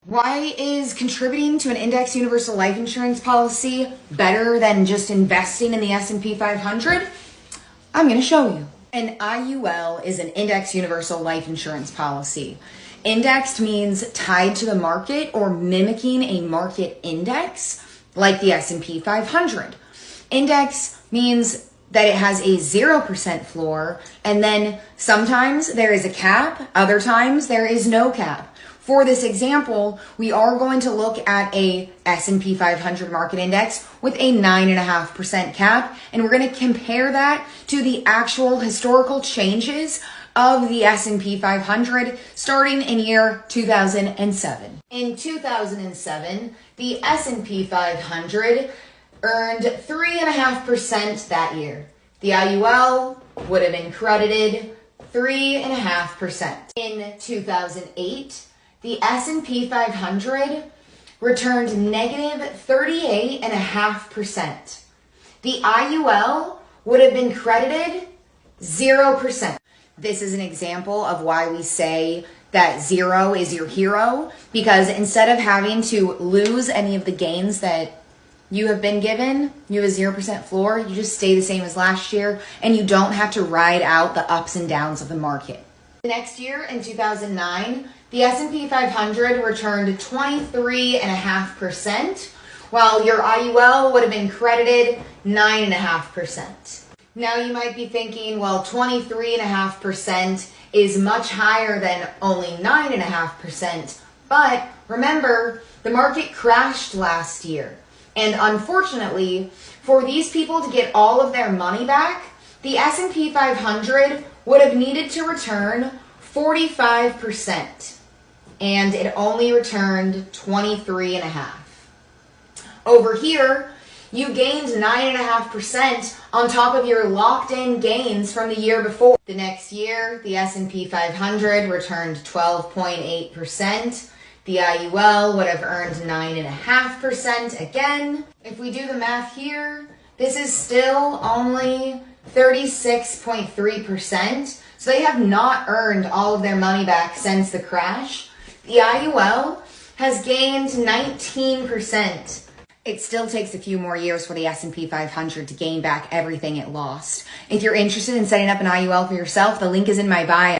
Why is contributing to an index universal life insurance policy better than just investing in the S&P 500? I'm going to show you. An IUL is an index universal life insurance policy. Indexed means tied to the market or mimicking a market index like the S&P 500. Index means that it has a 0% floor, and then sometimes there is a cap, other times there is no cap. For this example, we are going to look at a S&P 500 market index with a 9.5% cap, and we're going to compare that to the actual historical changes of the S&P 500 starting in year 2007. In 2007, the S&P 500 earned 3.5% that year. The IUL would have been credited 3.5%. In 2008, the S&P 500 returned negative 38.5%. The IUL would have been credited 0%. This is an example of why we say that zero is your hero, because instead of having to lose any of the gains that you have been given, you have a 0% floor, you just stay the same as last year, and you don't have to ride out the ups and downs of the market. The next year, in 2009, the S&P 500 returned 23.5%, while your IUL would have been credited 9.5%. Now you might be thinking, well, 23.5% is much higher than only 9.5%, but remember, the market crashed last year. And unfortunately, for these people to get all of their money back, the S&P 500 would have needed to return 45%, and it only returned 23.5%. Over here, you gained 9.5% on top of your locked-in gains from the year before. The next year, the S&P 500 returned 12.8%. The IUL would have earned 9.5% again. If we do the math here, this is still only 36.3%. So they have not earned all of their money back since the crash. The IUL has gained 19%. It still takes a few more years for the S&P 500 to gain back everything it lost. If you're interested in setting up an IUL for yourself, the link is in my bio.